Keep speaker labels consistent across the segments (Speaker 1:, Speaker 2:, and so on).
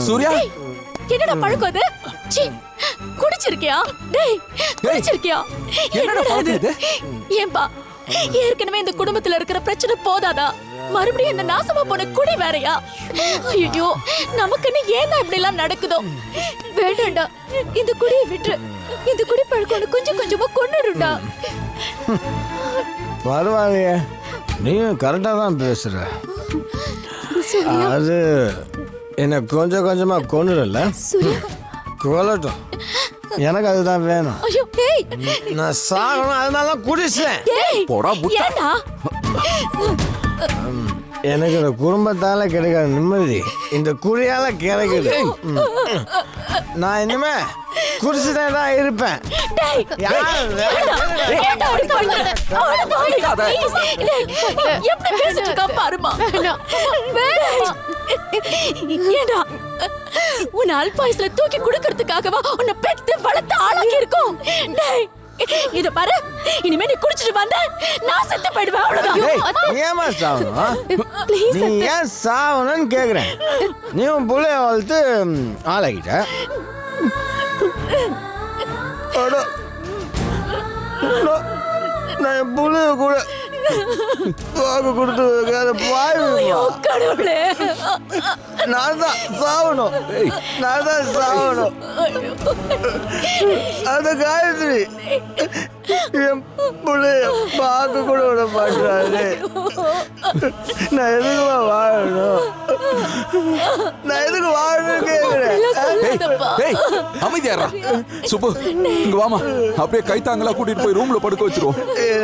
Speaker 1: சூர்யா
Speaker 2: என்னடா பழக்கம் அது? குடிச்சிருக்கியா? டேய் குடிச்சிருக்கியா? என்னடா இது? ஏன்பா ஏற்கனவே இந்த குடும்பத்துல இருக்கிற பிரச்சனை போதாதா? மறுபடியும் இந்த நாசமா போன குடி வேறயா? ஐயோ நமக்குன்னு ஏன் இப்படி எல்லாம் நடக்குதோ? வேண்டாம்டா, இந்த குடியை விட்டு. இந்த குடி பழக்கம் கொஞ்சம் கொஞ்சமா கொண்டுடுடா.
Speaker 3: பரவாயில்லையே, நீயும் கரெக்டா தான் பேசுற. அது என்ன கொஞ்சம் கொஞ்சமா கொண்டுடல, கொல்லட்டும். எனக்கு அதுதான் வேணும். நான் சாகணும், அதனால குடிச்சேன். எனக்கு இந்த குடும்பத்தால கிடைக்காத நிம்மதி இந்த குடியால கிடைக்குது. நான் இனிமே குடிச்சுட்டே தான் இருப்பேன்.
Speaker 2: உன் அல்பாயுஸ்ல தூக்கி குடுக்கறதுக்காகவா உன்னை பெத்து வளர்த்து ஆளாக்கி இருக்கும். இத பாரு, இனிமே நீ குடிச்சிட்டு வந்த நான் செத்து போயிடுவேன். அவ்வளவுதான்.
Speaker 3: ஏமா சாவணும்? நீ ஏன் சாவணும்னு கேக்குறேன். நீ உன் புள்ளைய வளர்த்து ஆளாக்கிட்ட. நான் என் புள்ளைய கூட கொடுத்து
Speaker 2: கடவுளே,
Speaker 3: நான் தான் சாவணும். நான் தான் சாவணும். அந்த காயத்ரி என் பிள்ளைய பார்க்க கூட விட மாட்டாரு. நான் எதுக்குமா வாழணும்? நான் எதுக்கு வாழணும் கேக்குறேன்.
Speaker 1: அமைதியாரா சுப்பு, இங்க வாமா. அப்படியே கைத்தாங்களா கூட்டிட்டு போய் ரூம்ல படுக்க வச்சிருவோம்.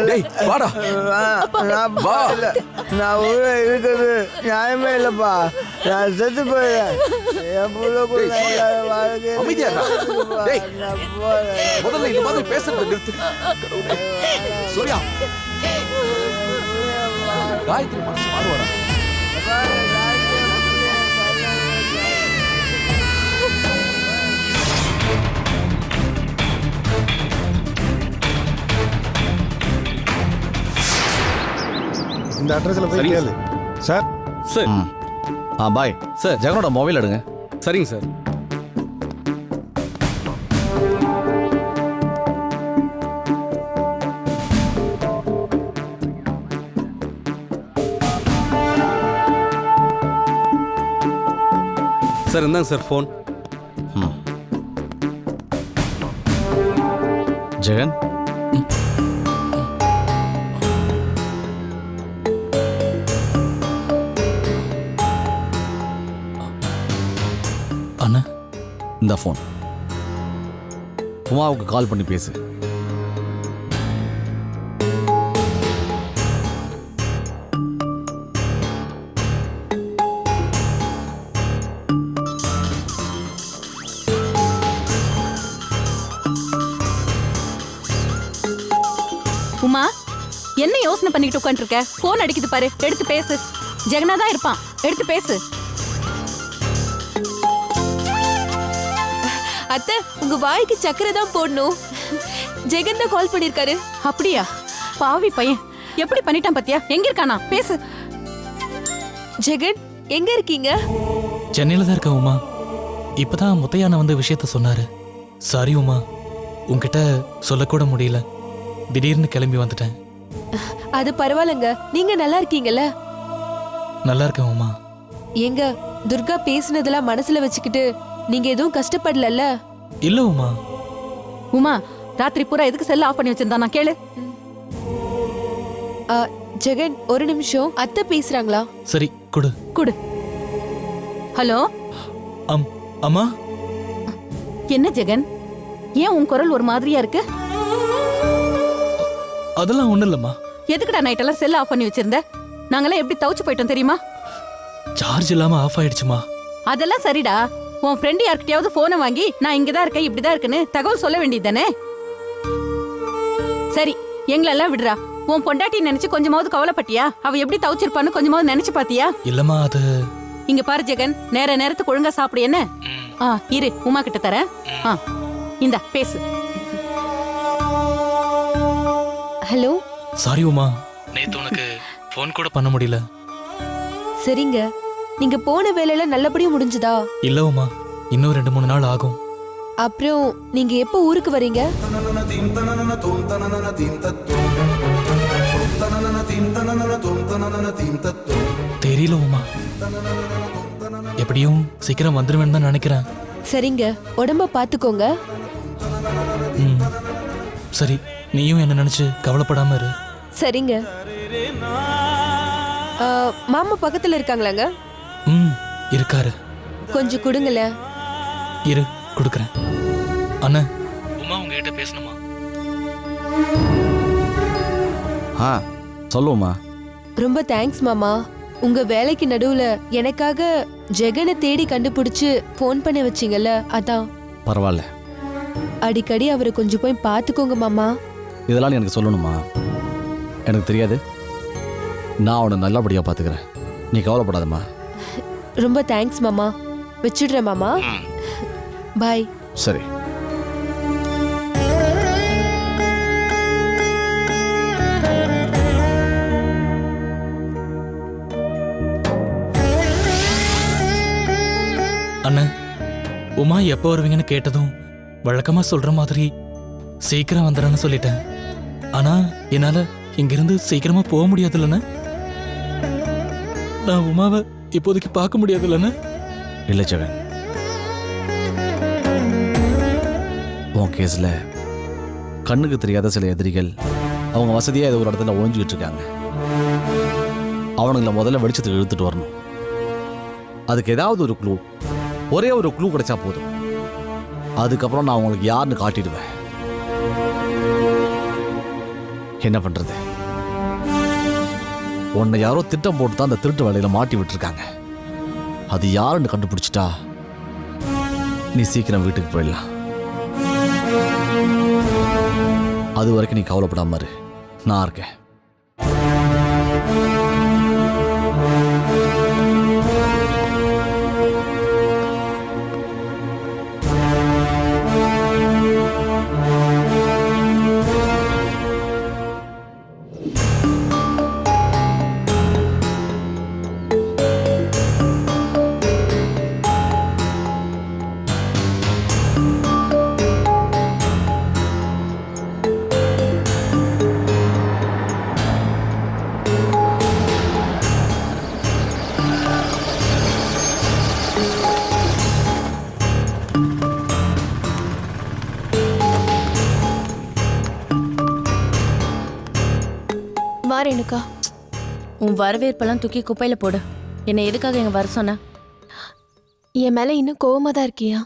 Speaker 1: டேய் வாடா.
Speaker 3: நான் உள்ள இருக்கிறது நியாயமே இல்லப்பா. நான் செத்து போயிடுறேன். என் புள்ள கூட
Speaker 1: அமைதியாரா. டேய் முதல்ல இந்த மாதிரி பேசுறத நிறுத்து. சூர்யா, காயத்ரி மனசு மாறுவாடா.
Speaker 3: இந்த அட்ரஸ்ல போய் கேளு. Sir
Speaker 4: sir.
Speaker 5: பாய் சார். ஜெகனோட மொபைல் எடுங்க.
Speaker 4: சரிங்க சார். சார் இந்தாங்க சார் ஃபோன்.
Speaker 5: ஜெகன்,
Speaker 4: அண்ணா
Speaker 5: இந்த ஃபோன் உமாவுக்கு கால் பண்ணி பேசு.
Speaker 2: உமா, என்ன யோசனை பண்ணிட்டு உட்காந்துருக்க? போன் அடிக்குது பாரு, எடுத்து பேசு. ஜெகனா தான் இருப்பான், எடுத்து பேசு.
Speaker 6: அத்தை, உங்க வாய்க்கு சக்கரை தான் போடணும். ஜெகன் தான் கால் பண்ணிருக்காரு.
Speaker 2: அப்படியா? பாவி பையன், எப்படி பண்ணிட்டான் பாத்தியா? எங்க இருக்கானா? பேசு.
Speaker 6: ஜெகன், எங்க இருக்கீங்க?
Speaker 4: சென்னையில தான் இருக்கேன் உமா. இப்பதான் முத்தையான வந்து விஷயத்த சொன்னாரு. சாரி உமா, உன்கிட்ட சொல்லக்கூட முடியல. திடீர்னு கிளம்பி வந்துட்டேன்.
Speaker 6: அது பரவாயில்லங்க. நீங்க நல்லா இருக்கீங்கல்ல?
Speaker 4: நல்லா இருக்கேன் உமா.
Speaker 6: எங்க துர்கா பேசினதெல்லாம் மனசுல வச்சுக்கிட்டு நீங்க எதுவும் கஷ்டப்படல?
Speaker 4: இல்ல உமா.
Speaker 2: உமா, ராத்திரி பூரா எதுக்கு செல்ல ஆஃப் பண்ணி வச்சிருந்தா? நான் கேளு.
Speaker 6: ஜெகன், ஒரு நிமிஷம். அத்தை பேசுறாங்களா?
Speaker 4: சரி, குடு
Speaker 2: குடு. ஹலோ.
Speaker 4: அம்மா.
Speaker 2: என்ன ஜெகன், ஏன் உன் குரல் ஒரு மாதிரியா இருக்கு?
Speaker 4: அதெல்லாம் ஒண்ணு இல்லம்மா.
Speaker 2: எதுக்குடா நைட் எல்லாம் செல்ல ஆஃப் பண்ணி வச்சிருந்த? நாங்கெல்லாம் எப்படி தவிச்சு போயிட்டோம் தெரியுமா?
Speaker 4: சார்ஜ் இல்லாம ஆஃப் ஆயிடுச்சுமா.
Speaker 2: அதெல்லாம் சரிடா. உன் ஃப்ரெண்டு யார்கிட்டயாவது போனை வாங்கி நான் இங்கதான் இருக்கேன் இப்படிதான் இருக்குன்னு தகவல் சொல்ல வேண்டியது தானே? சரி, எங்களெல்லாம் விடுறா. உன் பொண்டாட்டி நினைச்சு கொஞ்சமாவது கவலைப்பட்டியா? அவ எப்படி தவிச்சிருப்பான்னு கொஞ்சமாவது நினைச்சு பாத்தியா?
Speaker 4: இல்லம்மா, அது
Speaker 2: இங்க பாரு ஜெகன், நேரத்துக்கு ஒழுங்கா சாப்பிடு. என்ன? இரு, உமா கிட்ட தரேன். இந்தா பேசு.
Speaker 6: ஹலோ.
Speaker 4: சாரி உமா, நேத்து உனக்கு ஃபோன் கூட பண்ண முடியல.
Speaker 6: சரிங்க, நீங்க போன வேலையில நல்லபடியா முடிஞ்சுதா?
Speaker 4: இல்ல உமா, இன்னும் 2-3 நாள் ஆகும்.
Speaker 6: அப்புறம் நீங்க எப்போ ஊருக்கு வரீங்க?
Speaker 4: தெரியல உமா, எப்படியும் சீக்கிரம் வந்துருவேன்னு தான் நினைக்கிறேன்.
Speaker 6: சரிங்க, உடம்ப பாத்துக்கோங்க.
Speaker 4: ம், சரி, நீயும் என்ன நினைச்சு கவலைப்படாம இரு.
Speaker 6: சரிங்க. மாமா பக்கத்துல இருக்காங்களாங்க?
Speaker 4: ம், இருக்காரு.
Speaker 6: கொஞ்சம் கொடுங்களேன்.
Speaker 4: இரு, கொடுக்குறேன். அண்ணா, உமா உங்ககிட்ட பேசணுமா?
Speaker 5: ஆ சொல்லுவோம்மா.
Speaker 6: ரொம்ப தேங்க்ஸ் மாமா. உங்க வேலைக்கு நடுவுல எனக்காக ஜெகனை தேடி கண்டுபிடிச்சு ஃபோன் பண்ண வச்சீங்கல்ல, அதான்.
Speaker 5: பரவாயில்ல,
Speaker 6: அடிக்கடி அவரை கொஞ்சம் போய் பாத்துக்கோங்க மாமா.
Speaker 5: இதெல்லாம் நீ எனக்கு சொல்லணுமா? எனக்கு தெரியாது. நான் அவனை நல்லபடியாக பார்த்துக்கிறேன், நீ கவலைப்படாதம்மா.
Speaker 6: ரொம்ப தேங்க்ஸ் மாமா. வச்சிடுறேன் மாமா. பாய்.
Speaker 5: சரி.
Speaker 4: அண்ணா, உமா எப்போ வருவீங்கன்னு கேட்டதும் வழக்கமா சொல்ற மாதிரி சீக்கிரம் வந்துடுறேன்னு சொல்லிட்டேன். ஆனா என்னால இங்கிருந்து சீக்கிரமா போக முடியாதுல்லண்ணா. நான் உமாவை இப்போதைக்கு பார்க்க முடியாதுல்லண்ணா.
Speaker 5: இல்லை ஜெகன், உன் கேஸில் கண்ணுக்கு தெரியாத சில எதிரிகள் அவங்க வசதியாக ஏதோ ஒரு இடத்துல ஒழிஞ்சிக்கிட்டு இருக்காங்க. அவனுங்களை முதல்ல வெளிச்சத்துக்கு இழுத்துட்டு வரணும். அதுக்கு ஏதாவது ஒரு க்ளூ, ஒரே ஒரு க்ளூ கிடைச்சா போதும். அதுக்கப்புறம் நான் அவங்களுக்கு யாருன்னு காட்டிடுவேன். என்ன பண்றது? உன்னை யாரோ திட்டம் போட்டு தான் அந்த திருட்டு வேலையில மாட்டி விட்டுருக்காங்க. அது யாருன்னு கண்டுபிடிச்சிட்டா நீ சீக்கிரம் வீட்டுக்கு போயிடலாம். அது வரைக்கும் நீ கவலைப்படாம இரு, நான் இருக்கேன்.
Speaker 2: ரேணுகா, உன் வரவேற்பெல்லாம் தூக்கி குப்பையில போடு. என்னை எதுக்காக இங்க வர சொன்ன? என் மேல இன்னும் கோவமா தான் இருக்கியா?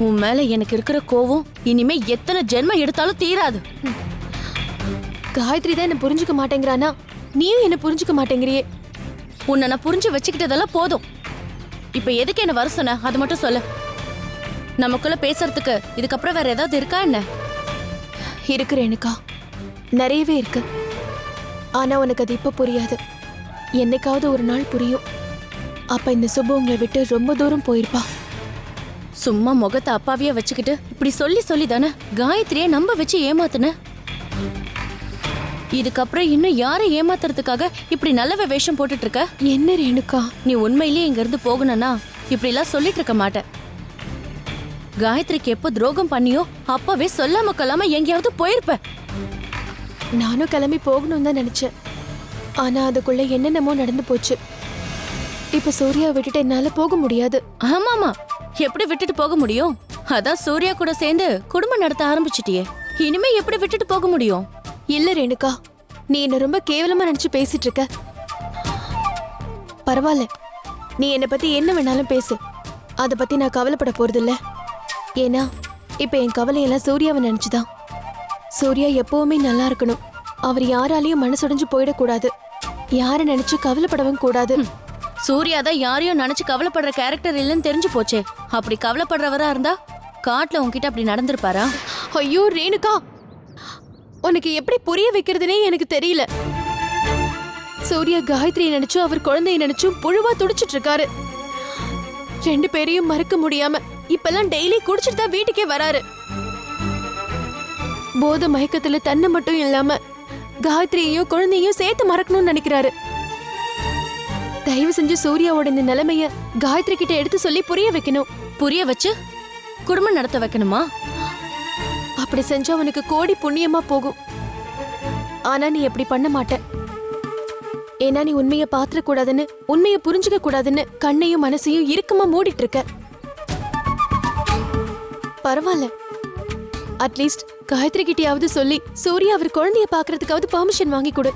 Speaker 2: உன் மேல எனக்கு இருக்கிற கோவம் இனிமே எத்தனை ஜென்மம் எடுத்தாலும் தீராது. காயத்ரி தான் என்ன புரிஞ்சுக்க மாட்டேங்கிறானா, நீயும் என்ன புரிஞ்சுக்க மாட்டேங்கிறியே. உன்னை நான் புரிஞ்சு வச்சுக்கிட்டதெல்லாம் போதும். இப்ப எதுக்கு என்ன வர சொன்ன, அது மட்டும் சொல்லு. நமக்குள்ள பேசுறதுக்கு இதுக்கப்புறம் வேற ஏதாவது இருக்கா என்ன? இருக்கு ரேணுகா, நிறையவே இருக்கு. ஆனா உனக்கு அது இப்ப புரியாது. என்னைக்காவது ஒரு நாள் புரியும். அப்ப இந்த சுப்பு உங்களை விட்டு ரொம்ப தூரம் போயிருப்பா. சும்மா முகத்தை அப்பாவியா வச்சுக்கிட்டு இப்படி சொல்லி சொல்லி தானே காயத்ரியை நம்ப வச்சு ஏமாத்துன. இதுக்கப்புறம் இன்னும் யாரை ஏமாத்துறதுக்காக இப்படி நல்ல வேஷம் போட்டுட்டு இருக்க? என்ன ரேணுகா, நீ உண்மையிலேயே இங்க இருந்து போகணும்னா இப்படி எல்லாம் சொல்லிட்டு இருக்க மாட்ட. காயத்ரிக்கு எப்போ துரோகம் பண்ணியோ அப்பவே சொல்லாம கொள்ளாம எங்கேயாவது போயிருப்ப. நானும் கிளம்பி போகணும் தான் நினைச்சேன். ஆனா அதுக்குள்ள என்னென்னமோ நடந்து போச்சு. இப்ப சூர்யா விட்டுட்டு என்னால போக முடியாது. ஆமாமா, எப்படி விட்டுட்டு போக முடியும்? அதான் சூர்யா கூட சேர்ந்து குடும்பம் நடத்த ஆரம்பிச்சிட்டியே, இனிமே எப்படி விட்டுட்டு போக முடியும்? இல்ல ரேணுகா, நீ என்ன ரொம்ப கேவலமா நினைச்சு பேசிட்டு இருக்க. பரவாயில்ல, நீ என்னை பத்தி என்ன வேணாலும் பேசு. அதை பத்தி நான் கவலைப்பட போறதில்ல. ஏன்னா இப்ப என் கவலையெல்லாம் சூர்யாவை நினைச்சுதான். சூர்யா எப்பவுமே நல்லா இருக்கணும். அவர் யாராலையும் மனசுடைஞ்சு போயிடக்கூடாது. யாரை நினைச்சு கவலைப்படவும் கூடாது. சூர்யா தான் யாரையும் நினைச்சு கவலைப்படுற கேரக்டர் இல்லைன்னு தெரிஞ்சு போச்சே. அப்படி கவலைப்படுறவரா இருந்தா காட்டுல உன்கிட்ட அப்படி நடந்திருப்பாரா? ஐயோ ரேணுகா, உனக்கு எப்படி புரிய வைக்கிறதுனே எனக்கு தெரியல. சூர்யா காயத்ரியை நினைச்சும் அவர் குழந்தைய நினைச்சும் புழுவா துடிச்சிட்டு இருக்காரு. 2 பேரையும் மறக்க முடியாம இப்பெல்லாம் டெய்லி குடிச்சிட்டு தான் வீட்டுக்கே வராரு. போத மயக்கத்துல தன்னை மட்டும் இல்லாம
Speaker 6: காயத்ரியையும் குழந்தையும் சேர்த்து மறக்கணும்னு நினைக்கிறாரு. தயவு செஞ்சு சூர்யாவோட இந்த நிலைமைய காயத்ரி கிட்ட எடுத்து சொல்லி புரிய வைக்கணும்.
Speaker 2: புரிய வச்சு குடும்பம் நடத்த வைக்கணுமா?
Speaker 6: அப்படி செஞ்சா அவனுக்கு கோடி புண்ணியமா போகும். ஆனா நீ அப்படி பண்ண மாட்ட. ஏன்னா நீ உண்மையை பாத்திர கூடாதுன்னு, உண்மையை புரிஞ்சுக்க கூடாதுன்னு கண்ணையும் மனசையும் இறுக்கமா மூடிட்டு இருக்க. பரவாயில்ல, அட்லீஸ்ட் காயத்ரி கிட்டயாவது சொல்லி சூர்யா அவர் குழந்தைய பாக்குறதுக்காவது பெர்மிஷன் வாங்கி கொடு.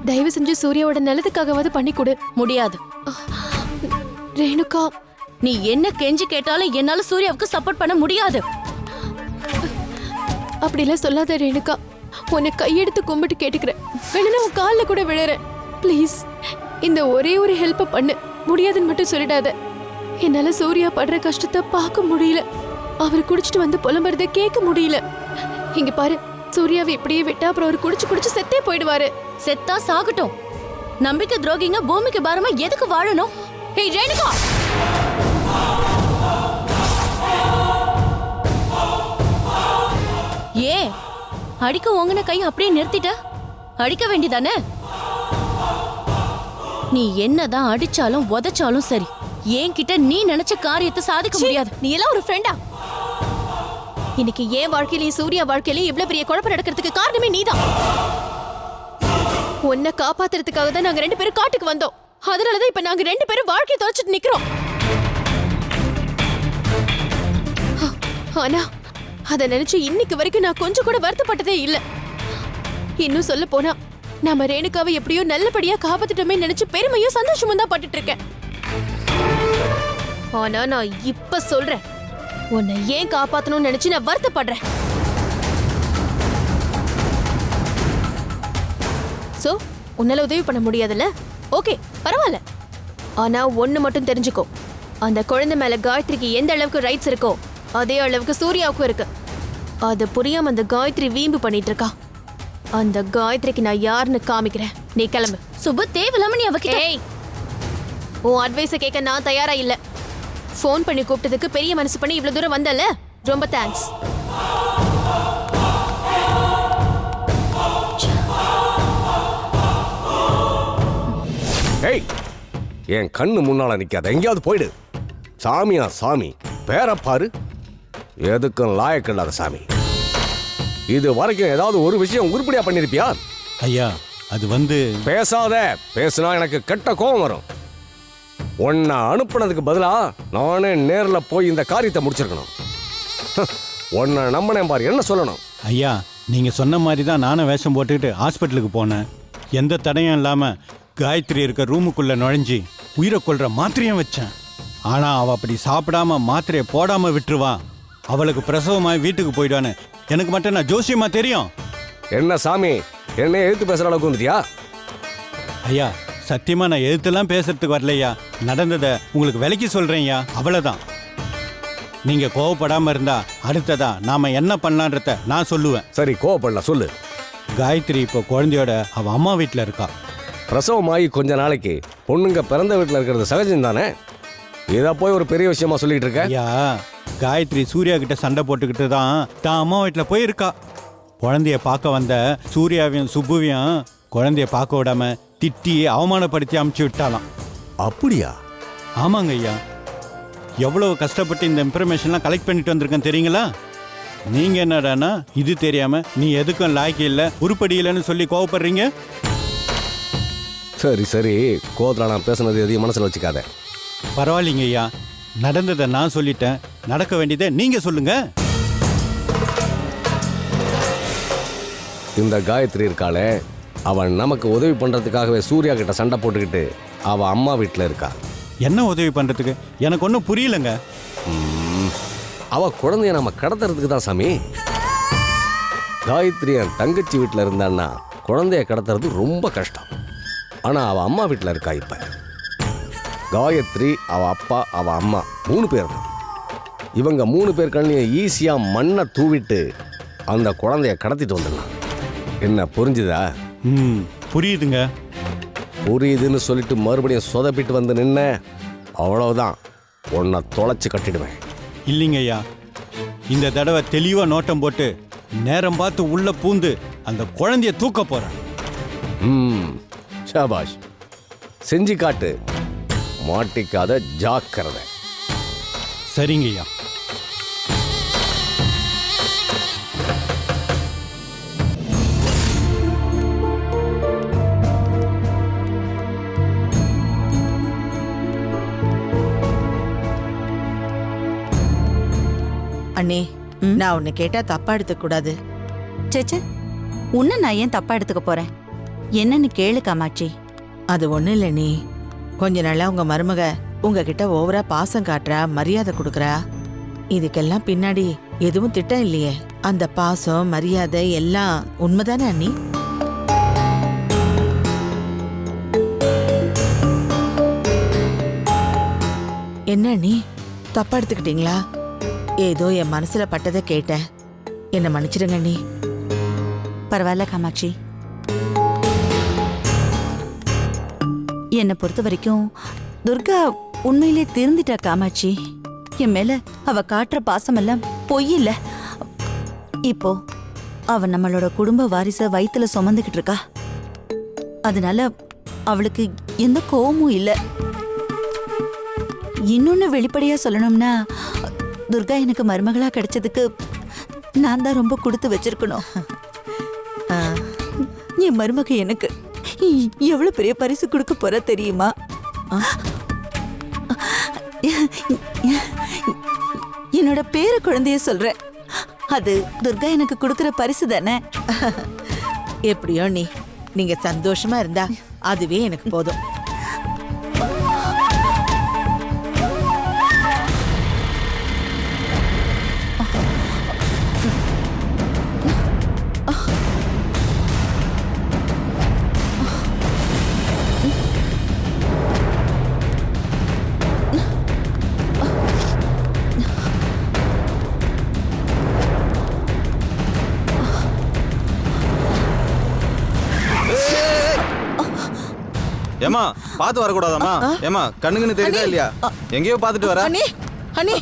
Speaker 6: தயவு செஞ்சு சூர்யாவோட நல்லதுக்காகவாவது பண்ணி கொடு.
Speaker 2: முடியாது.
Speaker 6: ரேணுகா,
Speaker 2: நீ என்ன கெஞ்சி கேட்டாலும் என்னால சூர்யாவுக்கு சப்போர்ட் பண்ண முடியாது.
Speaker 6: அப்படிலாம் சொல்லாத ரேணுகா. உன்னை கையெடுத்து கும்பிட்டு கேட்டுக்கிறேன். வேணும்னா உன் காலில் கூட விழுறேன். ப்ளீஸ், இந்த ஒரே ஒரு ஹெல்ப் பண்ணு. முடியாதுன்னு மட்டும் சொல்லிடாத. என்னால சூர்யா படுற கஷ்டத்தை பார்க்க முடியல. அவர் குடிச்சிட்டு வந்து புலம்புறத கேட்க முடியல. இங்க பாரு, சூர்யாவை இப்படியே விட்டா அப்புறம் அவர் குடிச்சு செத்தே போயிடுவாரு.
Speaker 2: செத்தா சாகட்டும். நம்பிக்கை துரோகிங்க பூமிக்கு பாரமா எதுக்கு வாழணும்? ஏய் ரேணுகா, ஏ அடிக்க ஓங்கின கை அப்படியே நிறுத்திட்ட? அடிக்க வேண்டியதானே? நீ என்னதான் அடிச்சாலும் உதைச்சாலும் சரி, என்கிட்ட நீ நினைச்ச காரியத்தை சாதிக்க முடியாது.
Speaker 6: நீ எல்லாம் ஒரு ஃப்ரெண்டா? இன்னைக்கு என் வாழ்க்கையிலயும் சூர்யா வாழ்க்கையிலயும் இவ்வளவு பெரிய குழப்பம் நடக்கிறதுக்கு காரணமே நீதான். உன்னை காப்பாத்துறதுக்காக தான் நாங்க 2 பேரும் காட்டுக்கு வந்தோம். அதனாலதான் இப்ப நாங்க 2 பேரும் வாழ்க்கையை தொலைச்சிட்டு நிக்கிறோம். ஆனா அத நினைச்சு இன்னைக்கு வரைக்கும் நான் கொஞ்சம் கூட வருத்தப்பட்டதே இல்ல. இன்னும் சொல்ல போனா நாம ரேணுகாவை எப்படியோ நல்லபடியா காப்பாத்திட்டோமே நினைச்சு பெருமையும் சந்தோஷமும் தான் பட்டுட்டு இருக்கேன். ஆனா நான் இப்ப சொல்றேன், உன்னை ஏன் காப்பாத்தணும்னு நினைச்சு நான் வருத்தப்படுறேன். சோ உன்னால உதவி பண்ண முடியாதுல்ல? ஓகே, பரவாயில்ல. ஆனா ஒண்ணு மட்டும் தெரிஞ்சுக்கோ, அந்த குழந்தை மேல காயத்ரிக்கு எந்த அளவுக்கு ரைட்ஸ் இருக்கோ அதே அளவுக்கு சூர்யாவுக்கும் இருக்கு. அது புரியாம அந்த காயத்ரி வீம்பு பண்ணிட்டு இருக்கா. அந்த காயத்ரிக்கு நான் யாருன்னு காமிக்கிறேன். நீ கிளம்பு.
Speaker 2: சுபு, தேவையில்லாம நீ அவகிட்ட.
Speaker 6: ஏய், உன் அட்வைஸை கேட்க நான் தயாரா இல்ல. ஃபோன் பண்ணி கூப்பிட்டதுக்கு பெரிய மனசு பண்ணி இவ்வளவு தூரம் வந்தல, ரொம்ப தேங்க்ஸ்.
Speaker 7: ஏய், என் கண்ணு முன்னால நிக்காத, எங்கேயாவது போயிடு. சாமியா சாமி, பேர பாரு. எதுக்கும் லாயக்கு இல்லாத சாமி. இது வரைக்கும் ஏதாவது ஒரு விஷயம் உருப்படியா பண்ணிருப்பியா?
Speaker 8: ஐயா, அது வந்து
Speaker 7: பேசாத. பேசுனா எனக்கு கெட்ட கோபம் வரும். உன்னை அனுப்புனதுக்கு பதிலா நானே நேர்ல போய் இந்த காரியத்தை முடிச்சிருக்கணும். உன்னை நம்பினேன் பாரு, என்ன சொல்லணும்?
Speaker 8: ஐயா, நீங்க சொன்ன மாதிரி தான் நானும் வேஷம் போட்டுக்கிட்டு ஹாஸ்பிட்டலுக்கு போனேன். எந்த தடையும் இல்லாம காயத்ரி இருக்க ரூமுக்குள்ள நுழைஞ்சி உயிரை கொல்ற மாத்திரையும் வச்சேன். ஆனா அவ அப்படி சாப்பிடாம மாத்திரையை போடாம விட்டுருவா. அவளுக்கு பிரசவமாய் வீட்டுக்கு போயிடுவான்னு எனக்கு மட்டும் நான் ஜோசியமா தெரியும்.
Speaker 7: என்ன சாமி, என்ன எழுத்து பேசுற அளவுக்கு வந்துட்டியா?
Speaker 8: ஐயா, சத்தியமா நான் எழுத்தெல்லாம் பேசுறதுக்கு வரலையா. நடந்ததை உங்களுக்கு விலைக்கு சொல்றேன்யா, அவ்வளவுதான். நீங்க கோவப்படாம இருந்தா அடுத்ததா நாம என்ன பண்ணலான்றத நான் சொல்லுவேன்.
Speaker 7: சரி, கோவப்படல, சொல்லு.
Speaker 8: காயத்ரி இப்போ குழந்தையோட அவ அம்மா வீட்டில் இருக்கா.
Speaker 7: பிரசவமாகி கொஞ்ச நாளைக்கு பொண்ணுங்க பிறந்த வீட்டில் இருக்கிறது சகஜம் தானே? இதை போய் ஒரு பெரிய விஷயமா சொல்லிட்டு இருக்க?
Speaker 8: ஐயா, காயத்ரி சூர்யா கிட்ட சண்டை போட்டுக்கிட்டு தான் அம்மா வீட்டில் போயிருக்கா. குழந்தைய பார்க்க வந்த சூர்யாவையும் சுப்புவையும் குழந்தைய பார்க்க விடாம திட்டி அவமானப்படுத்தி அமுச்சு விட்டாலாம்.
Speaker 7: அப்படியா?
Speaker 8: ஆமாங்க ஐயா, எவ்வளவு கஷ்டப்பட்டு இந்த இன்ஃபர்மேஷன்லாம் கலெக்ட் பண்ணிட்டு வந்திருக்கேன் தெரியுங்களா? நீங்க என்னடானா இது தெரியாம நீ எதுக்கும் லாய்க்கு இல்லை, உருப்படி இல்லைன்னு சொல்லி கோவப்படுறீங்க.
Speaker 7: சரி சரி, கோவத்தில் நான் பேசுனது எதையும் மனசில் வச்சுக்காத.
Speaker 8: பரவாயில்லைங்க ஐயா, நடந்ததை நான் சொல்லிட்டேன். நடக்க வேண்டியதை நீங்க சொல்லுங்க.
Speaker 7: இந்த காயத்ரி இருக்காளே, அவன் நமக்கு உதவி பண்றதுக்காகவே சூர்யா கிட்ட சண்டை போட்டுக்கிட்டு அவ அம்மா வீட்டில் இருக்கா.
Speaker 8: என்ன உதவி பண்றதுக்கு எனக்கு ஒன்றும் புரியலங்க.
Speaker 7: அவ குழந்தைய நம்ம கடத்துறதுக்கு தான் சாமி. காயத்ரி என் தங்கச்சி வீட்டில் இருந்தான்னா குழந்தைய கடத்துறது ரொம்ப கஷ்டம். ஆனா அவ அம்மா வீட்டில் இருக்கா. இப்ப காயத்ரி, அவ அப்பா, அவ அம்மா 3 பேர் தான். இவங்க 3 பேர் கண்ணையும் ஈஸியா மண்ணை தூவிட்டு அந்த குழந்தைய கடத்திட்டு வந்துடலாம். என்ன புரிஞ்சுதா?
Speaker 8: புரியுதுங்க.
Speaker 7: புரியுதுன்னு சொல்லிட்டு மறுபடியும் சொதப்பிட்டு வந்து நின்ன, அவ்வளவுதான், உன்னை தொலைச்சு கட்டிடுவேன்.
Speaker 8: இல்லைங்க ஐயா, இந்த தடவை தெளிவா நோட்டம் போட்டு நேரம் பார்த்து உள்ள பூந்து அந்த குழந்தைய தூக்க போறேன்.
Speaker 7: ஷாபாஷ், செஞ்சு காட்டு. மாட்டிக்காத, ஜாக்கிரதை.
Speaker 8: சரிங்கய்யா.
Speaker 9: அண்ணே, நான் உன்னை கேட்டா தப்பா எடுத்துக்க கூடாது.
Speaker 10: சேச்சே, உன்னை நான் ஏன் தப்பா எடுத்துக்க போறேன்? என்னன்னு கேளு காமாட்சி.
Speaker 9: அது ஒண்ணும் இல்ல நீ. கொஞ்ச நாளா உங்க மருமக உங்ககிட்ட ஓவரா பாசம் காட்டுறா, மரியாதை கொடுக்கறா. இதுக்கெல்லாம் பின்னாடி எதுவும் திட்டம் இல்லையே. அந்த பாசம் மரியாதை எல்லாம் உண்மைதானே அண்ணி? என்ன நீ தப்பா எடுத்துக்கிட்டீங்களா? ஏதோ என் மனசுல பட்டதை கேட்டேன், என்ன மன்னிச்சிடுங்க நீ.
Speaker 10: பரவாயில்ல காமாட்சி. என்னை பொறுத்த வரைக்கும் துர்கா உண்மையிலே திருந்திட்டா காமாட்சி. என் மேல அவ காட்டுற பாசமெல்லாம் பொய் இல்ல. இப்போ அவ நம்மளோட குடும்ப வாரிச வயித்துல சுமந்துகிட்டு இருக்கா. அதனால அவளுக்கு எந்த கோவமும் இல்ல. இன்னொன்னு வெளிப்படையா சொல்லணும்னா, துர்கா எனக்கு மருமகளா கிடைச்சதுக்கு நான் தான் ரொம்ப கொடுத்து வச்சிருக்கணும். என் மருமக எனக்கு எவ்வளவு பெரிய பரிசு கொடுக்க போற தெரியுமா? என்னோட பேர குழந்தைய சொல்ற. அது துர்கா எனக்கு கொடுக்கிற பரிசு தானே.
Speaker 9: எப்படியோ நீங்க சந்தோஷமா இருந்தா அதுவே எனக்கு போதும்.
Speaker 11: ஏமா பாத்து வரக்கூடாதாமா? ஏமா கண்ணுக்குன்னு தெரியுதா இல்லையா? எங்கேயோ பாத்துட்டு வர.
Speaker 9: அண்ணி அண்ணி,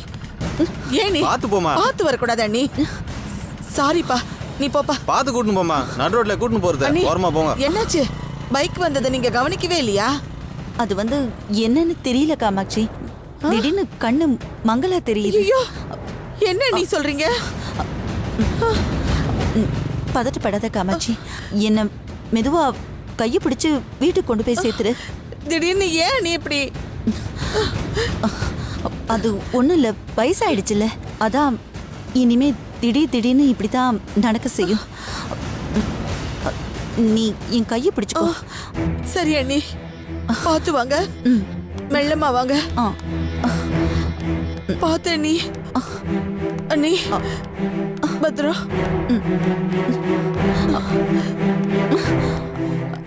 Speaker 9: ஏன் நீ
Speaker 11: பாத்து போமா.
Speaker 9: பாத்து வரக்கூடாது அண்ணி. சாரிப்பா, நீ போப்பா.
Speaker 11: பாத்து கூட்டணும் போமா. நடு ரோட்ல கூட்டணும் போறது. ஓரமா போங்க.
Speaker 9: என்னாச்சு? பைக் வந்ததை நீங்க கவனிக்கவே இல்லையா?
Speaker 10: அது என்னன்னு தெரியல காமாட்சி. திடீர்னு கண்ணு மங்களா தெரியுது.
Speaker 9: ஐயோ, என்ன நீ சொல்றீங்க?
Speaker 10: பதட்டப்படாத காமாட்சி. என்ன மெதுவா கையை பிடிச்சு வீட்டுக்கு கொண்டு போய் சேர்த்துரு.
Speaker 9: திடீர்னு ஏன் நீ இப்படி?
Speaker 10: அது ஒண்ணும் இல்ல, வயசாயிடுச்சுல்ல. அதான் இனிமே திடீர்னு இப்படித்தான் நடக்க செய்யும். நீ என் கையை பிடிச்சுக்கோ.
Speaker 9: சரி அண்ணி, பார்த்து வாங்க. மெல்லமா வாங்க. பார்த்து அண்ணி. அண்ணி பத்ரம்.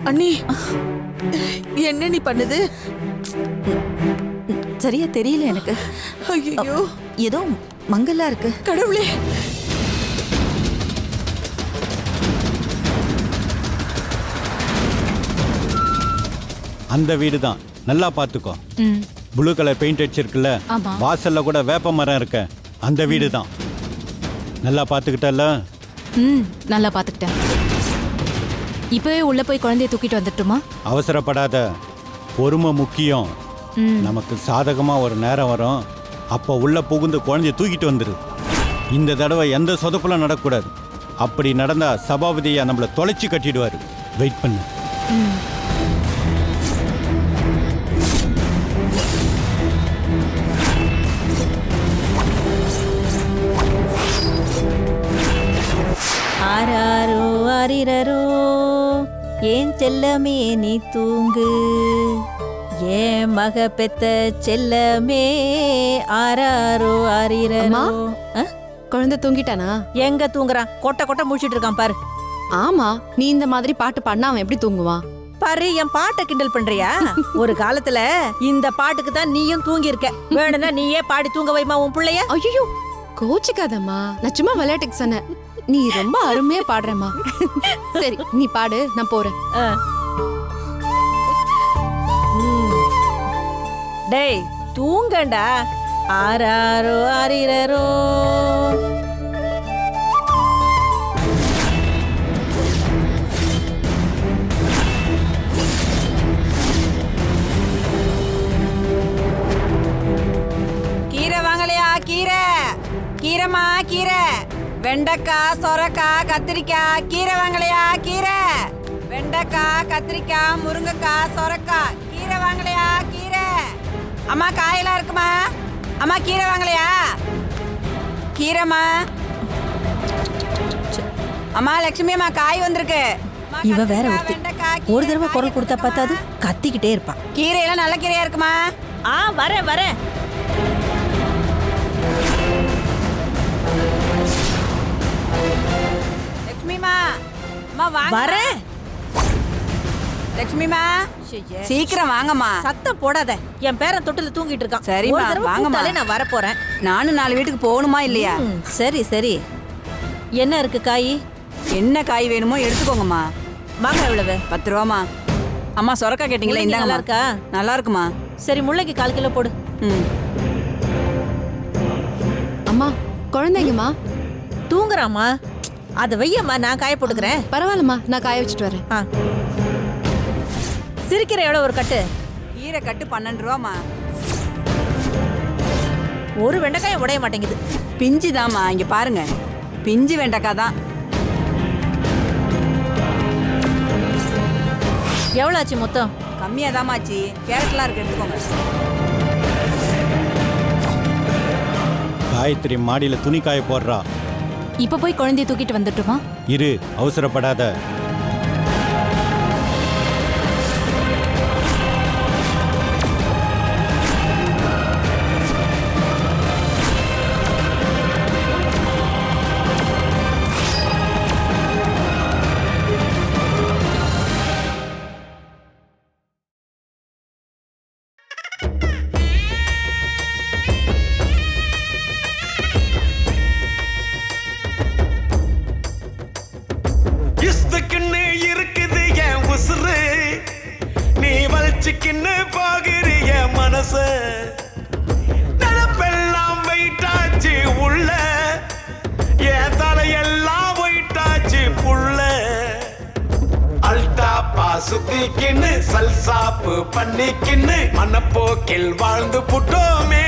Speaker 9: அண்ணி, என்ன நீ பண்ணுது?
Speaker 10: சரியா தெரியல எனக்கு.
Speaker 9: ஐயோ,
Speaker 10: ஏதோ மங்கலா இருக்கு.
Speaker 9: கடவுளே.
Speaker 8: அந்த வீடு தான், நல்லா பார்த்துக்கோ. ப்ளூ கலர் பெயிண்ட் அடிச்சிருக்குல்ல, வாசல்ல கூட வேப்ப மரம் இருக்க, அந்த வீடு தான். நல்லா பார்த்துக்கிட்டல?
Speaker 2: நல்லா பார்த்துக்கிட்டேன். இப்பவே உள்ள போய் குழந்தைய தூக்கிட்டு வந்துட்டுமா?
Speaker 8: அவசரப்படாத, பொறுமை முக்கியம். நமக்கு சாதகமா ஒரு நேரம் வரும், அப்போ உள்ள புகுந்து குழந்தைய தூக்கிட்டு வந்துரு. இந்த தடவை எந்த சொதப்புலாம் நடக்கூடாது. அப்படி நடந்தா சபாபதியா நம்மளை தொலைச்சி கட்டிடுவாரு. வெயிட் பண்ணு.
Speaker 10: ஆராரோ ஆரிரரோ, ஏன் செல்லமே நீ தூங்கு, ஏன் மக பெத்த செல்லமே. ஆராரோ ஆரிரரோ.
Speaker 6: குழந்தை தூங்கிட்டானா?
Speaker 10: எங்க தூங்குறான்? கொட்டை கொட்டை முடிச்சிட்டு இருக்கான் பாரு.
Speaker 6: ஆமா, நீ இந்த மாதிரி பாட்டு பாடினா அவன் எப்படி தூங்குவான்?
Speaker 10: பாரு, என் பாட்டை கிண்டல் பண்றியா? ஒரு காலத்துல இந்த பாட்டுக்கு தான் நீயும் தூங்கி இருக்க. வேணும்னா நீயே பாடி தூங்க வைமா உன் பிள்ளைய.
Speaker 6: ஐயோ, கோச்சிக்காதம்மா, நான் சும்மா விளையாட்டுக்கு சொன்னேன். நீ ரொம்ப அருமையா பாடுறமா. சரி, நீ பாடு, நான் போறேன்.
Speaker 10: டேய் தூங்கண்டா. ஆராரோ ஆரிரரோ.
Speaker 12: வெண்டைக்காய், சொரக்காய், கத்திரிக்காய், கீரை வாங்கலையா? கீரை. வெண்டைக்காய், கத்திரிக்காய், முருங்கைக்காய், சொரக்காய், கீரை வாங்கலையா? கீரை. அம்மா காயெல்லாம் இருக்குமா? அம்மா கீரை வாங்கலையா? கீரைம்மா. அம்மா லட்சுமி அம்மா காய் வந்திருக்கு.
Speaker 10: இவ வேற ஒருத்தி. ஒரு தடவை குரல் கொடுத்தா பார்த்தாது கத்திக்கிட்டே இருப்பான்.
Speaker 12: கீரையெல்லாம் நல்ல கீரையா இருக்குமா?
Speaker 10: வரேன்.
Speaker 12: லட்சுமிமா அம்மா வாங்க.
Speaker 10: வரேன்.
Speaker 12: லட்சுமிமா சீக்கிரம் வாங்கம்மா.
Speaker 10: சத்தம் போடாத. என் பேரன் தொட்டில தூங்கிட்டு இருக்கான்.
Speaker 12: சரிம்மா,
Speaker 10: ஒரு தடவை
Speaker 12: வாங்கம்மா.
Speaker 10: கூப்பிட்டாலே நான் வர போறேன்.
Speaker 12: நானும் 4 வீட்டுக்கு போகணுமா இல்லையா?
Speaker 10: சரி. என்ன இருக்கு காய்?
Speaker 12: என்ன காய் வேணுமோ எடுத்துக்கோங்கம்மா.
Speaker 10: மாங்காய் எவ்வளவு?
Speaker 12: 10 ரூபாமா. அம்மா சொரக்காய் கேட்டீங்களா?
Speaker 10: முள்ளங்கி
Speaker 12: இந்தாங்க.
Speaker 10: நல்லா இருக்கா?
Speaker 12: நல்லா இருக்குமா.
Speaker 10: சரி முள்ளங்கி 1/4 கிலோ போடு.
Speaker 6: அம்மா குழந்தைங்கம்மா
Speaker 10: தூங்குறாம்மா. அதை வையம்மா, நான் காய போட்டுக்கிறேன்.
Speaker 6: பரவாயில்லம்மா, நான் காய வச்சுட்டு வரேன்.
Speaker 10: சிரிக்கிற எவ்வளோ ஒரு கட்டு?
Speaker 12: கீரை கட்டு 12 ரூபாமா.
Speaker 10: ஒரு வெண்டைக்காய் உடைய மாட்டேங்குது.
Speaker 12: பிஞ்சு தாம்மா, இங்க பாருங்க, பிஞ்சு வெண்டைக்காய் தான்.
Speaker 10: எவ்வளோ ஆச்சு மொத்தம்?
Speaker 12: கம்மியா தாமாச்சு. கேரட்லாம் இருக்கு, எடுத்துக்கோங்க.
Speaker 8: காயத்ரி மாடியில துணி காய போடுறா.
Speaker 2: இப்ப போய் குழந்தைய தூக்கிட்டு வந்துட்டுமா?
Speaker 8: இரு, அவசரப்படாத.
Speaker 13: இருக்குது என் உசுறு, நீ வலிச்சுக்கின்னு போகிறிய மனச. நினப்பெல்லாம் வெயிட்டாச்சு உள்ள, என் தலையெல்லாம் வெயிட்டாச்சு புள்ள. அல்டாப்பா சுத்திக்கின்னு சல்சாப்பு பண்ணிக்கின்னு மனப்போக்கில் வாழ்ந்து புட்டோமே.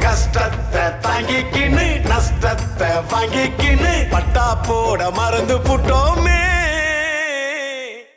Speaker 13: கஷ்டத்தை தாங்கிக்கின்னு நஷ்டத்தை வாங்கிக்கின்னு பட்டா போட மறந்து புட்டோமே.